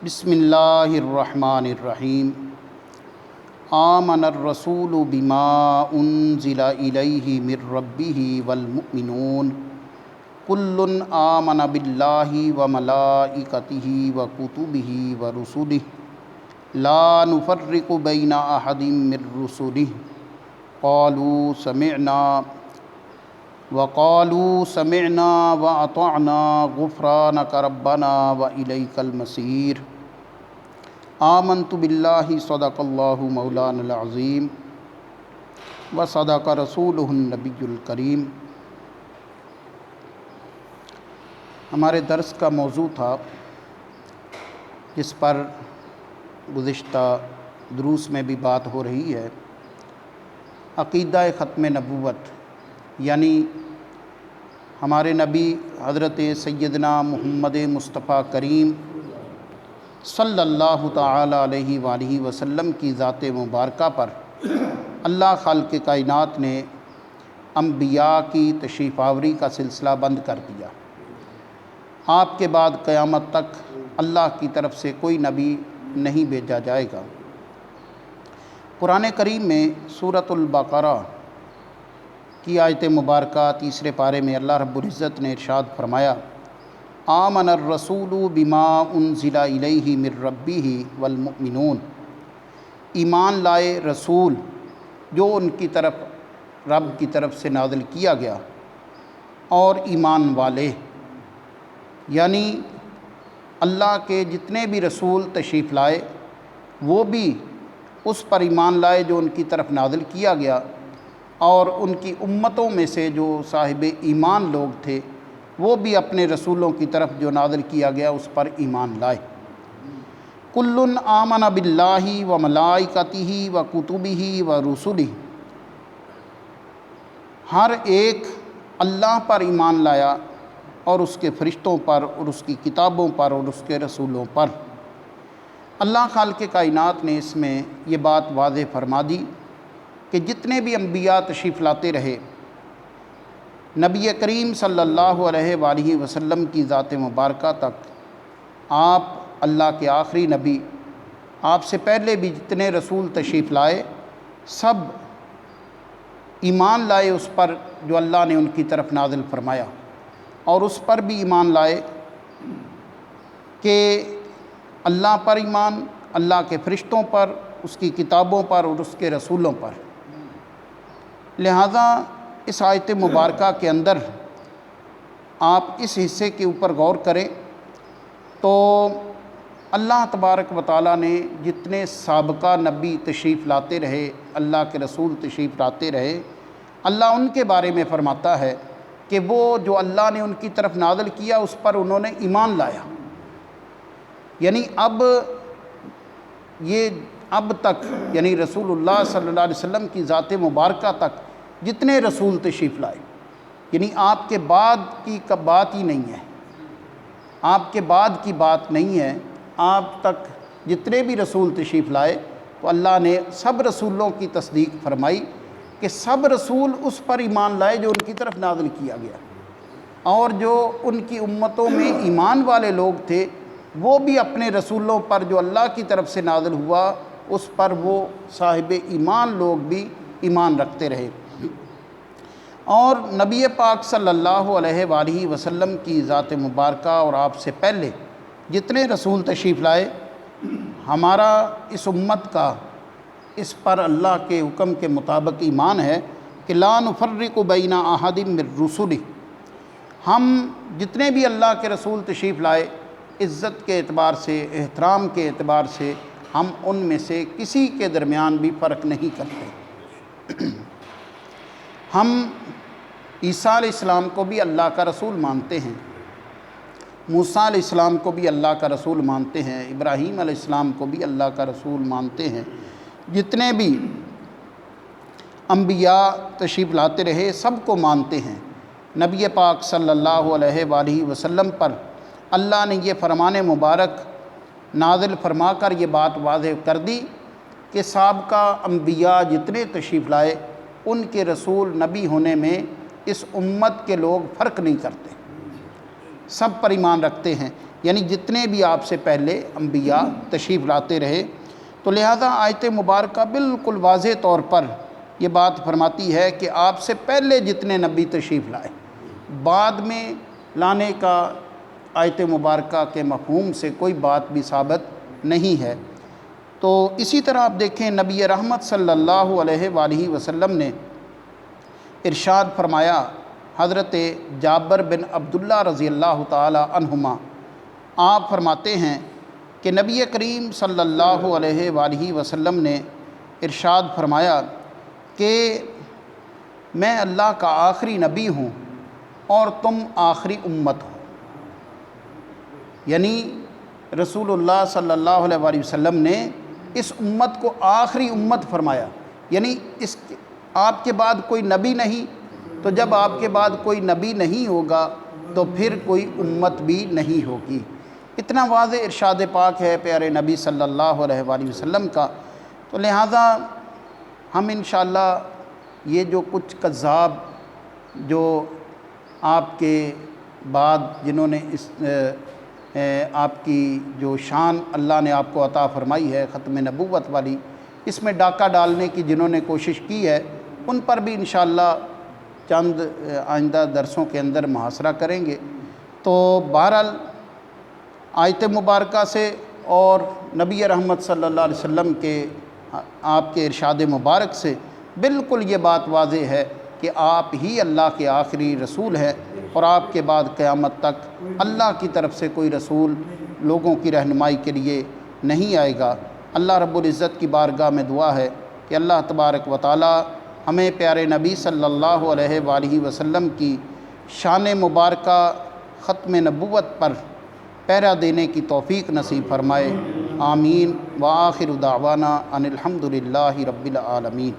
بسم اللہ الرحمن الرحیم آمن الرسول بما انزل الیہ من ربہ والمؤمنون کل آمن باللہ وملائکتہ وکتبہ ورسلہ لا نفرق بین احد من رسلہ قالوا سمعنا وأطعنا غفرانك ربنا وإليك المصير آمنت بالله صدق الله مولانا العظيم وصدق رسوله النبي الكريم۔ ہمارے درس کا موضوع تھا جس پر گزشتہ دروس میں بھی بات ہو رہی ہے، عقیدہ ختم نبوت، یعنی ہمارے نبی حضرت سیدنا محمد مصطفیٰ کریم صلی اللہ تعالی علیہ وآلہ وسلم کی ذات مبارکہ پر اللہ خالق کائنات نے انبیاء کی تشریف آوری کا سلسلہ بند کر دیا۔ آپ کے بعد قیامت تک اللہ کی طرف سے کوئی نبی نہیں بھیجا جائے گا۔ قرآن کریم میں سورۃ البقرہ کی آیت مبارکہ تیسرے پارے میں اللہ رب العزت نے ارشاد فرمایا، آمن الرسول بما انزل الیہ من ربہ والمؤمنون، ایمان لائے رسول جو ان کی طرف رب کی طرف سے نازل کیا گیا، اور ایمان والے یعنی اللہ کے جتنے بھی رسول تشریف لائے وہ بھی اس پر ایمان لائے جو ان کی طرف نازل کیا گیا، اور ان کی امتوں میں سے جو صاحب ایمان لوگ تھے وہ بھی اپنے رسولوں کی طرف جو نازل کیا گیا اس پر ایمان لائے۔ کل آمن باللہ وملائکتہ وکتبہ ورسلہ، ہر ایک اللہ پر ایمان لایا اور اس کے فرشتوں پر اور اس کی کتابوں پر اور اس کے رسولوں پر۔ اللہ خالق کائنات نے اس میں یہ بات واضح فرما دی کہ جتنے بھی انبیاء تشریف لاتے رہے، نبی کریم صلی اللہ علیہ وآلہ وسلم کی ذات مبارکہ تک آپ اللہ کے آخری نبی، آپ سے پہلے بھی جتنے رسول تشریف لائے سب ایمان لائے اس پر جو اللہ نے ان کی طرف نازل فرمایا، اور اس پر بھی ایمان لائے کہ اللہ پر ایمان، اللہ کے فرشتوں پر، اس کی کتابوں پر اور اس کے رسولوں پر۔ لہذا اس آیت مبارکہ کے اندر آپ اس حصے کے اوپر غور کریں تو اللہ تبارک و تعالیٰ نے جتنے سابقہ نبی تشریف لاتے رہے، اللہ کے رسول تشریف لاتے رہے، اللہ ان کے بارے میں فرماتا ہے کہ وہ جو اللہ نے ان کی طرف نازل کیا اس پر انہوں نے ایمان لایا۔ یعنی اب تک یعنی رسول اللہ صلی اللہ علیہ وسلم کی ذات مبارکہ تک جتنے رسول تشریف لائے، یعنی آپ کے بعد کی بات ہی نہیں ہے، آپ کے بعد کی بات نہیں ہے، آپ تک جتنے بھی رسول تشریف لائے تو اللہ نے سب رسولوں کی تصدیق فرمائی کہ سب رسول اس پر ایمان لائے جو ان کی طرف نازل کیا گیا، اور جو ان کی امتوں میں ایمان والے لوگ تھے وہ بھی اپنے رسولوں پر جو اللہ کی طرف سے نازل ہوا اس پر وہ صاحب ایمان لوگ بھی ایمان رکھتے رہے۔ اور نبی پاک صلی اللہ علیہ وآلہ وسلم کی ذات مبارکہ اور آپ سے پہلے جتنے رسول تشریف لائے، ہمارا اس امت کا اس پر اللہ کے حکم کے مطابق ایمان ہے کہ لا نفرق بین احد من رسلہ، ہم جتنے بھی اللہ کے رسول تشریف لائے عزت کے اعتبار سے، احترام کے اعتبار سے ہم ان میں سے کسی کے درمیان بھی فرق نہیں کرتے۔ ہم عیسیٰ علیہ السلام کو بھی اللہ کا رسول مانتے ہیں، موسیٰ علیہ السلام کو بھی اللہ کا رسول مانتے ہیں، ابراہیم علیہ السلام کو بھی اللہ کا رسول مانتے ہیں، جتنے بھی انبیاء تشریف لاتے رہے سب کو مانتے ہیں۔ نبی پاک صلی اللہ علیہ وآلہ وسلم پر اللہ نے یہ فرمان مبارک نازل فرما کر یہ بات واضح کر دی کہ سابقہ انبیاء جتنے تشریف لائے ان کے رسول نبی ہونے میں اس امت کے لوگ فرق نہیں کرتے، سب پر ایمان رکھتے ہیں۔ یعنی جتنے بھی آپ سے پہلے انبیاء تشریف لاتے رہے، تو لہذا آیت مبارکہ بالکل واضح طور پر یہ بات فرماتی ہے کہ آپ سے پہلے جتنے نبی تشریف لائے، بعد میں لانے کا آیت مبارکہ کے مفہوم سے کوئی بات بھی ثابت نہیں ہے۔ تو اسی طرح آپ دیکھیں نبی رحمت صلی اللہ علیہ وآلہ وسلم نے ارشاد فرمایا، حضرت جابر بن عبداللہ رضی اللہ تعالی عنہما آپ فرماتے ہیں کہ نبی کریم صلی اللہ علیہ وآلہ وسلم نے ارشاد فرمایا کہ میں اللہ کا آخری نبی ہوں اور تم آخری امت ہو۔ یعنی رسول اللہ صلی اللہ علیہ وآلہ وسلم نے اس امت کو آخری امت فرمایا، یعنی آپ کے بعد کوئی نبی نہیں، تو جب آپ کے بعد کوئی نبی نہیں ہوگا تو پھر کوئی امت بھی نہیں ہوگی۔ اتنا واضح ارشاد پاک ہے پیارے نبی صلی اللہ علیہ وآلہ وسلم کا۔ تو لہٰذا ہم انشاءاللہ یہ جو کچھ کذاب جو آپ کے بعد جنہوں نے آپ کی جو شان اللہ نے آپ کو عطا فرمائی ہے ختم نبوت والی، اس میں ڈاکہ ڈالنے کی جنہوں نے کوشش کی ہے، ان پر بھی انشاءاللہ چند آئندہ درسوں کے اندر محاصرہ کریں گے۔ تو بہرحال آیت مبارکہ سے اور نبی رحمت صلی اللہ علیہ وسلم کے آپ کے ارشاد مبارک سے بالکل یہ بات واضح ہے کہ آپ ہی اللہ کے آخری رسول ہیں، اور آپ کے بعد قیامت تک اللہ کی طرف سے کوئی رسول لوگوں کی رہنمائی کے لیے نہیں آئے گا۔ اللہ رب العزت کی بارگاہ میں دعا ہے کہ اللہ تبارک و تعالی ہمیں پیارے نبی صلی اللہ علیہ وآلہ وسلم کی شان مبارکہ ختم نبوت پر پہرا دینے کی توفیق نصیب فرمائے۔ آمین۔ وآخر دعوانا ان الحمد للہ رب العالمین۔